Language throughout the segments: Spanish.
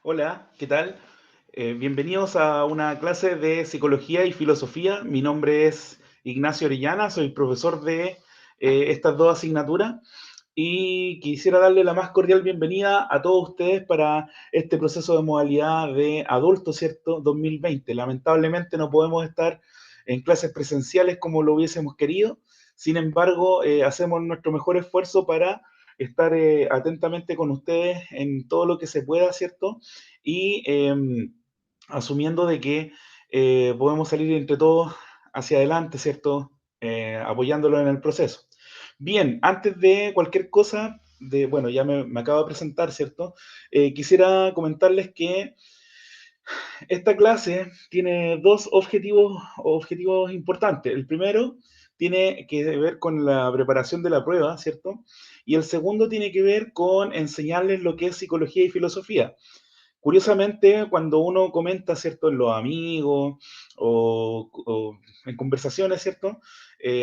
Hola, ¿qué tal? Bienvenidos a una clase de psicología y filosofía. Mi nombre es Ignacio Orellana, soy profesor de estas dos asignaturas y quisiera darle la más cordial bienvenida a todos ustedes para este proceso de modalidad de adulto, ¿cierto? 2020. Lamentablemente no podemos estar en clases presenciales como lo hubiésemos querido. Sin embargo, hacemos nuestro mejor esfuerzo para estar atentamente con ustedes en todo lo que se pueda, ¿cierto? Y asumiendo de que podemos salir entre todos hacia adelante, ¿cierto? Apoyándolo en el proceso. Bien, antes de cualquier cosa, bueno, ya me acabo de presentar, ¿cierto? Quisiera comentarles que esta clase tiene dos objetivos importantes. El primero tiene que ver con la preparación de la prueba, ¿cierto? Y el segundo tiene que ver con enseñarles lo que es psicología y filosofía. Curiosamente, cuando uno comenta, ¿cierto?, en los amigos o en conversaciones, ¿cierto?,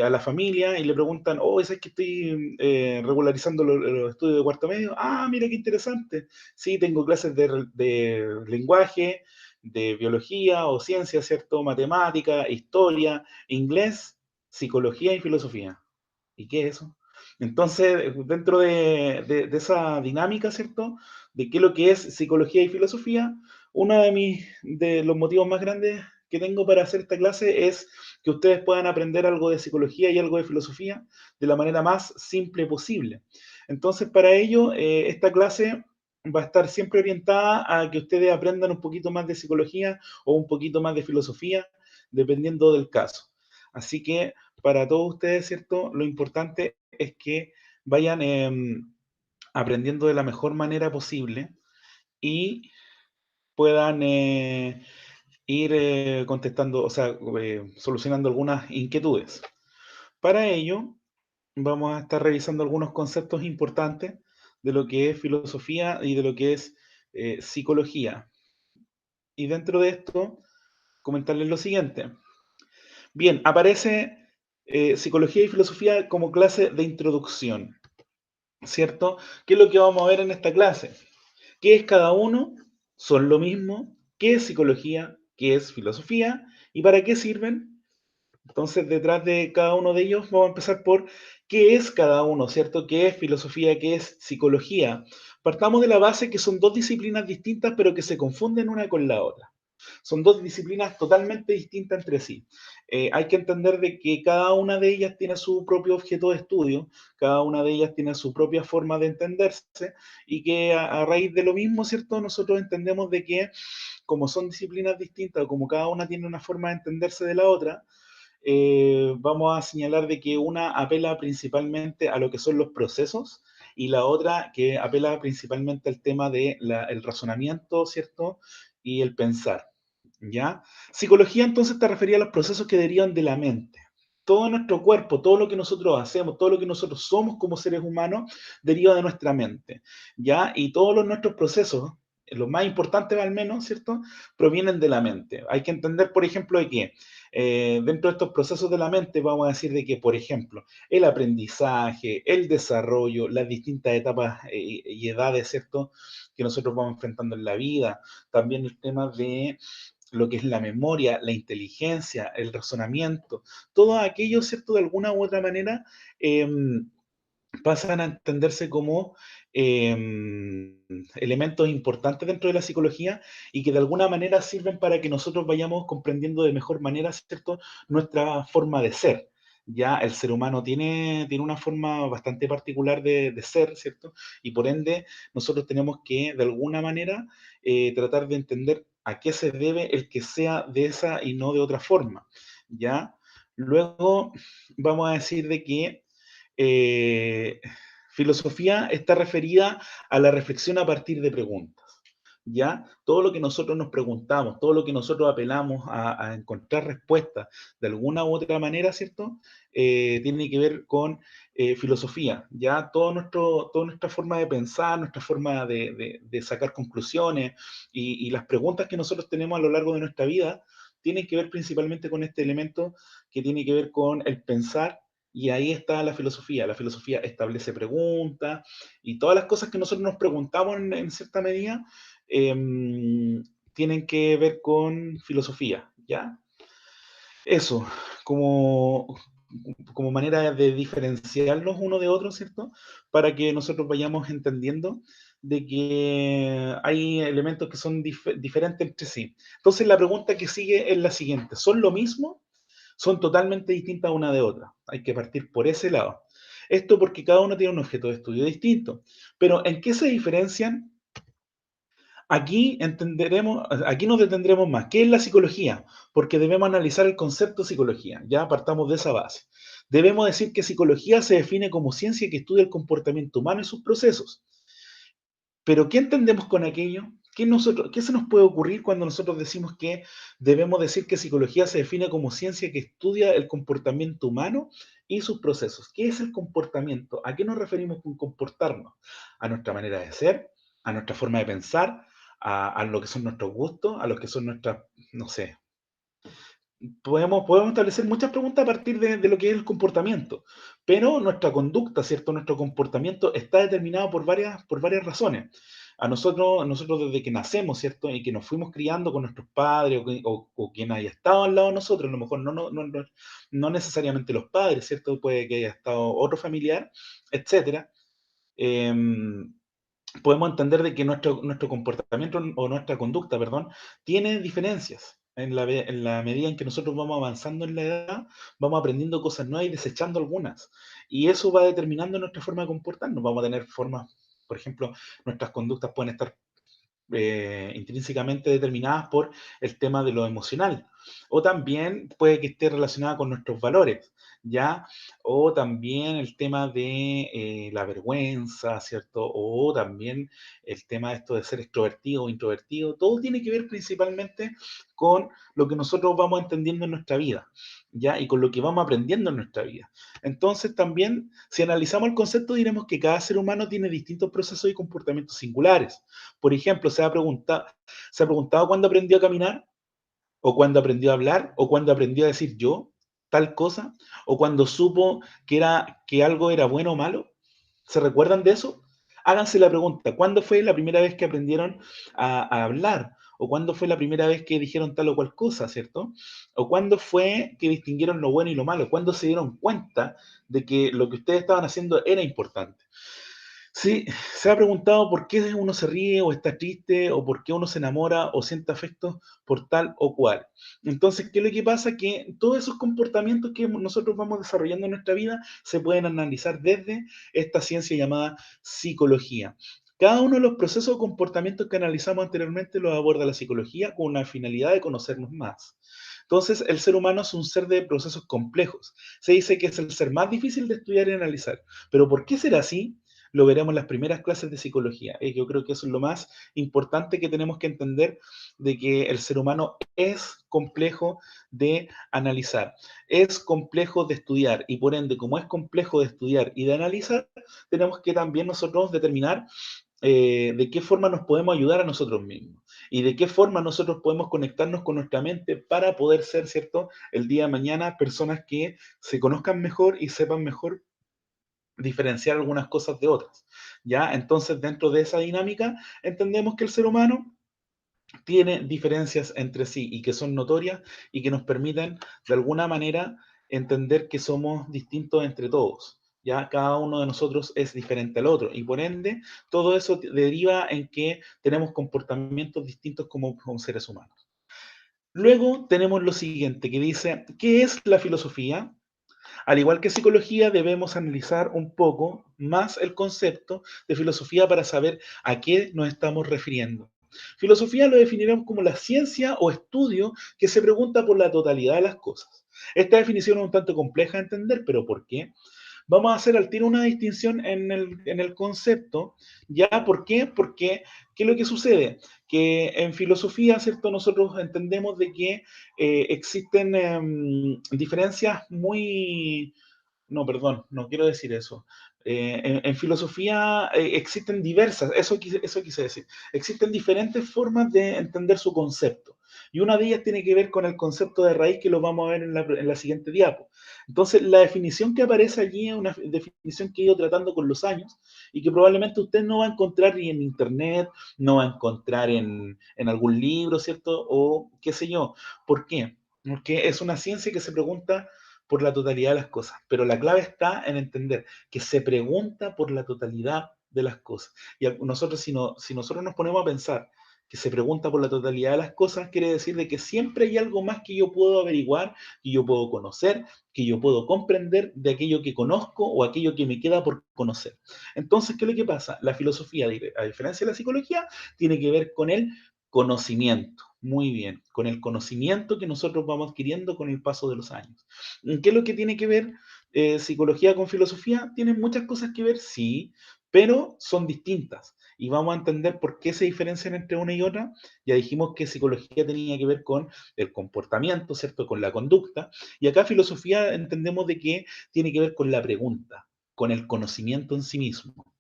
a la familia y le preguntan, oh, ¿sabes que estoy regularizando los estudios de cuarto medio? Ah, mira qué interesante. Sí, tengo clases de lenguaje, de biología o ciencia, ¿cierto?, matemática, historia, inglés, psicología y filosofía. ¿Y qué es eso? Entonces, dentro de esa dinámica, ¿cierto? De qué es lo que es psicología y filosofía, uno de los motivos más grandes que tengo para hacer esta clase es que ustedes puedan aprender algo de psicología y algo de filosofía de la manera más simple posible. Entonces, para ello, esta clase va a estar siempre orientada a que ustedes aprendan un poquito más de psicología o un poquito más de filosofía, dependiendo del caso. Así que para todos ustedes, ¿cierto? Lo importante es que vayan aprendiendo de la mejor manera posible y puedan ir contestando, o sea, solucionando algunas inquietudes. Para ello, vamos a estar revisando algunos conceptos importantes de lo que es filosofía y de lo que es psicología. Y dentro de esto, comentarles lo siguiente. Bien, aparece psicología y filosofía como clase de introducción. ¿Cierto? ¿Qué es lo que vamos a ver en esta clase? ¿Qué es cada uno? ¿Son lo mismo? ¿Qué es psicología? ¿Qué es filosofía? ¿Y para qué sirven? Entonces, detrás de cada uno de ellos, vamos a empezar por qué es cada uno, ¿cierto? ¿Qué es filosofía? ¿Qué es psicología? Partamos de la base que son dos disciplinas distintas, pero que se confunden una con la otra. Son dos disciplinas totalmente distintas entre sí. Hay que entender de que cada una de ellas tiene su propio objeto de estudio, cada una de ellas tiene su propia forma de entenderse y que a raíz de lo mismo, ¿cierto? Nosotros entendemos de que como son disciplinas distintas, o como cada una tiene una forma de entenderse de la otra, vamos a señalar de que una apela principalmente a lo que son los procesos y la otra que apela principalmente al tema de el razonamiento, ¿cierto? Y el pensar, ¿ya? Psicología entonces te refería a los procesos que derivan de la mente. Todo nuestro cuerpo, todo lo que nosotros hacemos, todo lo que nosotros somos como seres humanos, deriva de nuestra mente, ¿ya? Y todos nuestros procesos, los más importantes al menos, ¿cierto? Provienen de la mente. Hay que entender, por ejemplo, de que dentro de estos procesos de la mente vamos a decir de que, por ejemplo, el aprendizaje, el desarrollo, las distintas etapas y edades, ¿cierto?, que nosotros vamos enfrentando en la vida, también el tema de lo que es la memoria, la inteligencia, el razonamiento, todo aquello, ¿cierto?, de alguna u otra manera, pasan a entenderse como elementos importantes dentro de la psicología y que de alguna manera sirven para que nosotros vayamos comprendiendo de mejor manera, ¿cierto?, nuestra forma de ser. Ya el ser humano tiene una forma bastante particular de ser, ¿cierto? Y por ende, nosotros tenemos que, de alguna manera, tratar de entender a qué se debe el que sea de esa y no de otra forma, ¿ya? Luego, vamos a decir de que eh, filosofía está referida a la reflexión a partir de preguntas. ¿Ya? Todo lo que nosotros nos preguntamos, todo lo que nosotros apelamos a encontrar respuestas de alguna u otra manera, ¿cierto? Tiene que ver con filosofía, ¿ya? Toda nuestra forma de pensar, nuestra forma de sacar conclusiones y las preguntas que nosotros tenemos a lo largo de nuestra vida tienen que ver principalmente con este elemento que tiene que ver con el pensar Y ahí está la filosofía. La filosofía establece preguntas y todas las cosas que nosotros nos preguntamos en cierta medida tienen que ver con filosofía, ¿ya? Eso, como, como manera de diferenciarlos uno de otro, ¿cierto? Para que nosotros vayamos entendiendo de que hay elementos que son diferentes entre sí. Entonces la pregunta que sigue es la siguiente: ¿son lo mismo? ¿Son totalmente distintas una de otra? Hay que partir por ese lado. Esto porque cada uno tiene un objeto de estudio distinto. Pero ¿en qué se diferencian? Aquí nos detendremos más. ¿Qué es la psicología? Porque debemos analizar el concepto de psicología. Ya partamos de esa base. Debemos decir que psicología se define como ciencia que estudia el comportamiento humano y sus procesos. Pero ¿qué entendemos con aquello? ¿Qué se nos puede ocurrir cuando nosotros decimos que debemos decir que psicología se define como ciencia que estudia el comportamiento humano y sus procesos? ¿Qué es el comportamiento? ¿A qué nos referimos con comportarnos? ¿A nuestra manera de ser? ¿A nuestra forma de pensar? ¿A lo que son nuestros gustos? ¿A lo que son nuestras, no sé? Podemos establecer muchas preguntas a partir de lo que es el comportamiento, pero nuestra conducta, ¿cierto? Nuestro comportamiento está determinado por varias razones. A nosotros desde que nacemos, ¿cierto? Y que nos fuimos criando con nuestros padres o quien haya estado al lado de nosotros, a lo mejor no necesariamente los padres, ¿cierto? Puede que haya estado otro familiar, etcétera. Em, Podemos entender de que nuestro comportamiento o nuestra conducta, perdón, tiene diferencias. En la medida en que nosotros vamos avanzando en la edad, vamos aprendiendo cosas nuevas y desechando algunas. Y eso va determinando nuestra forma de comportarnos. Vamos a tener formas, por ejemplo, nuestras conductas pueden estar intrínsecamente determinadas por el tema de lo emocional. O también puede que esté relacionada con nuestros valores, ¿ya? O también el tema de la vergüenza, ¿cierto? O también el tema de esto de ser extrovertido o introvertido. Todo tiene que ver principalmente con lo que nosotros vamos entendiendo en nuestra vida, ¿ya? Y con lo que vamos aprendiendo en nuestra vida. Entonces también, si analizamos el concepto, diremos que cada ser humano tiene distintos procesos y comportamientos singulares. Por ejemplo, ¿se ha preguntado cuándo aprendió a caminar? ¿O cuándo aprendió a hablar? ¿O cuándo aprendió a decir yo tal cosa? ¿O cuándo supo que algo era bueno o malo? ¿Se recuerdan de eso? Háganse la pregunta: ¿cuándo fue la primera vez que aprendieron a hablar? ¿O cuándo fue la primera vez que dijeron tal o cual cosa, cierto? ¿O cuándo fue que distinguieron lo bueno y lo malo? ¿Cuándo se dieron cuenta de que lo que ustedes estaban haciendo era importante? Sí, se ha preguntado por qué uno se ríe o está triste o por qué uno se enamora o siente afecto por tal o cual. Entonces, ¿qué es lo que pasa? Que todos esos comportamientos que nosotros vamos desarrollando en nuestra vida se pueden analizar desde esta ciencia llamada psicología. Cada uno de los procesos o comportamientos que analizamos anteriormente los aborda la psicología con la finalidad de conocernos más. Entonces, el ser humano es un ser de procesos complejos. Se dice que es el ser más difícil de estudiar y analizar. ¿Pero por qué será así? Lo veremos en las primeras clases de psicología. Yo creo que eso es lo más importante que tenemos que entender, de que el ser humano es complejo de analizar, es complejo de estudiar y por ende, como es complejo de estudiar y de analizar, tenemos que también nosotros determinar de qué forma nos podemos ayudar a nosotros mismos y de qué forma nosotros podemos conectarnos con nuestra mente para poder ser, ¿cierto?, el día de mañana personas que se conozcan mejor y sepan mejor diferenciar algunas cosas de otras, ¿ya? Entonces, dentro de esa dinámica, entendemos que el ser humano tiene diferencias entre sí y que son notorias y que nos permiten, de alguna manera, entender que somos distintos entre todos, ¿ya? Cada uno de nosotros es diferente al otro y, por ende, todo eso deriva en que tenemos comportamientos distintos como seres humanos. Luego tenemos lo siguiente, que dice: ¿qué es la filosofía? Al igual que psicología, debemos analizar un poco más el concepto de filosofía para saber a qué nos estamos refiriendo. Filosofía lo definiremos como la ciencia o estudio que se pregunta por la totalidad de las cosas. Esta definición es un tanto compleja de entender, pero ¿por qué? Vamos a hacer al tiro una distinción en el concepto. ¿Ya? ¿Por qué? Porque, ¿qué es lo que sucede? Que en filosofía, ¿cierto? Nosotros entendemos de que existen diferencias muy... No, perdón, no quiero decir eso. En filosofía existen diversas, eso quise decir, existen diferentes formas de entender su concepto. Y una de ellas tiene que ver con el concepto de raíz, que lo vamos a ver en la siguiente diapo. Entonces, la definición que aparece allí es una definición que he ido tratando con los años y que probablemente usted no va a encontrar ni en internet, no va a encontrar en algún libro, ¿cierto? O qué sé yo. ¿Por qué? Porque es una ciencia que se pregunta por la totalidad de las cosas, pero la clave está en entender que se pregunta por la totalidad de las cosas. Y nosotros, si nosotros nos ponemos a pensar que se pregunta por la totalidad de las cosas, quiere decir de que siempre hay algo más que yo puedo averiguar, que yo puedo conocer, que yo puedo comprender de aquello que conozco o aquello que me queda por conocer. Entonces, ¿qué es lo que pasa? La filosofía, a diferencia de la psicología, tiene que ver con el conocimiento. Muy bien, con el conocimiento que nosotros vamos adquiriendo con el paso de los años. ¿Qué es lo que tiene que ver psicología con filosofía? Tienen muchas cosas que ver, sí, pero son distintas. Y vamos a entender por qué se diferencian entre una y otra. Ya dijimos que psicología tenía que ver con el comportamiento, ¿cierto? Con la conducta. Y acá filosofía entendemos de que tiene que ver con la pregunta, con el conocimiento en sí mismo.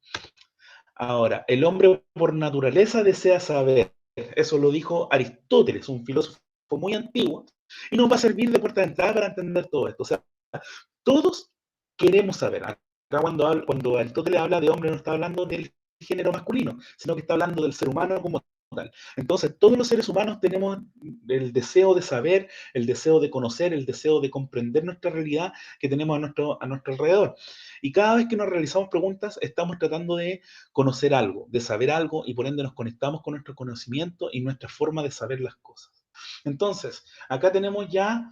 Ahora, el hombre por naturaleza desea saber. Eso lo dijo Aristóteles, un filósofo muy antiguo, y nos va a servir de puerta de entrada para entender todo esto. O sea, todos queremos saber. Acá cuando Aristóteles habla de hombre, no está hablando del género masculino, sino que está hablando del ser humano como tal. Entonces, todos los seres humanos tenemos el deseo de saber, el deseo de conocer, el deseo de comprender nuestra realidad que tenemos a nuestro alrededor. Y cada vez que nos realizamos preguntas, estamos tratando de conocer algo, de saber algo, y por ende nos conectamos con nuestro conocimiento y nuestra forma de saber las cosas. Entonces, acá tenemos ya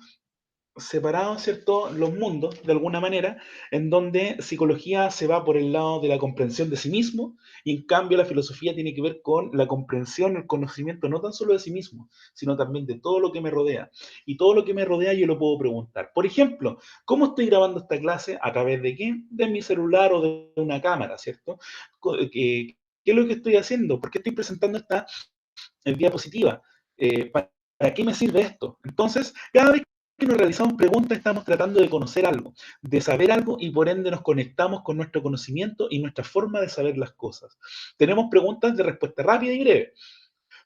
separados, ¿cierto?, los mundos, de alguna manera, en donde psicología se va por el lado de la comprensión de sí mismo, y en cambio la filosofía tiene que ver con la comprensión, el conocimiento, no tan solo de sí mismo, sino también de todo lo que me rodea. Y todo lo que me rodea yo lo puedo preguntar. Por ejemplo, ¿cómo estoy grabando esta clase? ¿A través de qué? De mi celular o de una cámara, ¿cierto? ¿Qué es lo que estoy haciendo? ¿Por qué estoy presentando esta diapositiva? ¿Para qué me sirve esto? Entonces, cada vez que nos realizamos preguntas, estamos tratando de conocer algo, de saber algo, y por ende nos conectamos con nuestro conocimiento y nuestra forma de saber las cosas. Tenemos preguntas de respuesta rápida y breve,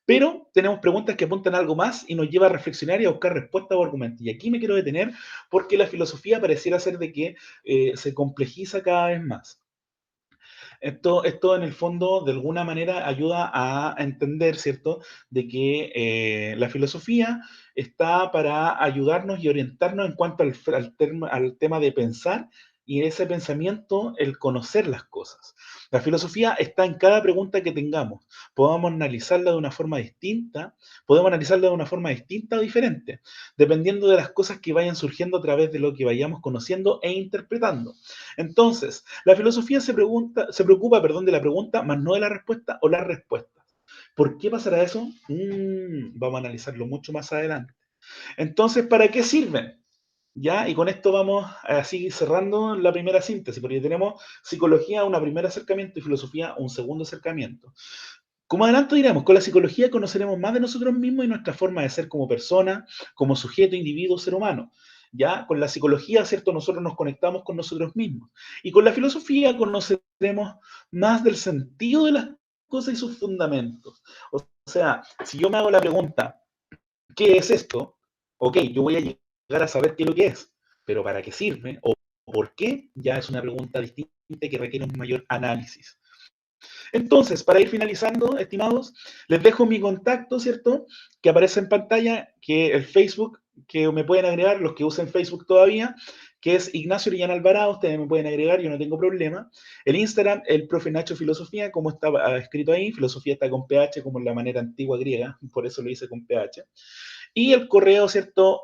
pero tenemos preguntas que apuntan a algo más y nos lleva a reflexionar y a buscar respuestas o argumentos. Y aquí me quiero detener porque la filosofía pareciera ser de que se complejiza cada vez más. Esto en el fondo, de alguna manera, ayuda a entender, ¿cierto?, de que la filosofía está para ayudarnos y orientarnos en cuanto al tema de pensar, y ese pensamiento, el conocer las cosas. La filosofía está en cada pregunta que tengamos. Podemos analizarla de una forma distinta, podemos analizarla de una forma distinta o diferente, dependiendo de las cosas que vayan surgiendo a través de lo que vayamos conociendo e interpretando. Entonces, la filosofía se preocupa, perdón, de la pregunta, más no de la respuesta o las respuestas. ¿Por qué pasará eso? Vamos a analizarlo mucho más adelante. Entonces, ¿para qué sirven? ¿Ya? Y con esto vamos así cerrando la primera síntesis, porque tenemos psicología, un primer acercamiento, y filosofía, un segundo acercamiento. Como adelanto diremos, con la psicología conoceremos más de nosotros mismos y nuestra forma de ser como persona, como sujeto, individuo, ser humano. Ya con la psicología, ¿cierto? Nosotros nos conectamos con nosotros mismos. Y con la filosofía conoceremos más del sentido de las cosas y sus fundamentos. O sea, si yo me hago la pregunta, ¿qué es esto? Ok, yo voy a llegar a saber qué es lo que es, pero ¿para qué sirve? O ¿por qué? Ya es una pregunta distinta que requiere un mayor análisis. Entonces, para ir finalizando, estimados, les dejo mi contacto, ¿cierto? Que aparece en pantalla, que el Facebook, que me pueden agregar, los que usen Facebook todavía, que es Ignacio Orellana Alvarado, ustedes me pueden agregar, yo no tengo problema. El Instagram, el profe Nacho Filosofía, como está escrito ahí, filosofía está con PH, como en la manera antigua griega, por eso lo hice con PH. Y el correo, ¿cierto?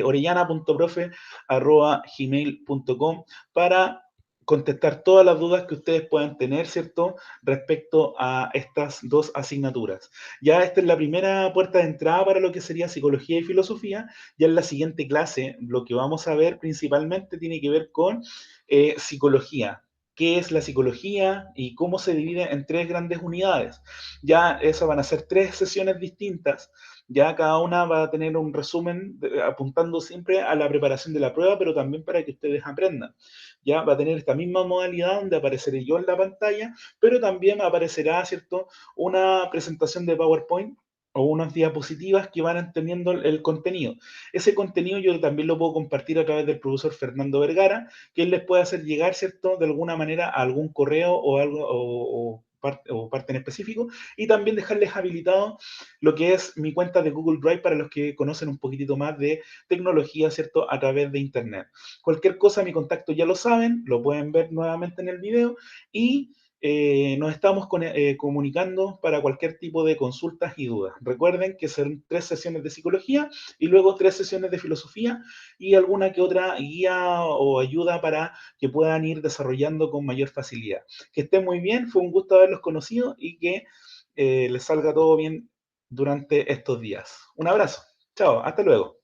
orellana.profe@gmail.com, para contestar todas las dudas que ustedes puedan tener, ¿cierto?, respecto a estas dos asignaturas. Ya esta es la primera puerta de entrada para lo que sería psicología y filosofía. Ya en la siguiente clase, lo que vamos a ver principalmente tiene que ver con psicología. ¿Qué es la psicología y cómo se divide en tres grandes unidades? Ya esas van a ser tres sesiones distintas. Ya cada una va a tener un resumen apuntando siempre a la preparación de la prueba, pero también para que ustedes aprendan. Ya va a tener esta misma modalidad donde apareceré yo en la pantalla, pero también aparecerá, ¿cierto?, una presentación de PowerPoint o unas diapositivas que van teniendo el contenido. Ese contenido yo también lo puedo compartir a través del profesor Fernando Vergara, que él les puede hacer llegar, ¿cierto?, de alguna manera a algún correo o algo o parte en específico, y también dejarles habilitado lo que es mi cuenta de Google Drive para los que conocen un poquitito más de tecnología, ¿cierto?, a través de Internet. Cualquier cosa, mi contacto ya lo saben, lo pueden ver nuevamente en el video y nos estamos comunicando para cualquier tipo de consultas y dudas. Recuerden que son 3 sesiones de psicología y luego 3 sesiones de filosofía y alguna que otra guía o ayuda para que puedan ir desarrollando con mayor facilidad. Que estén muy bien, fue un gusto haberlos conocido y que les salga todo bien durante estos días. Un abrazo, chao, hasta luego.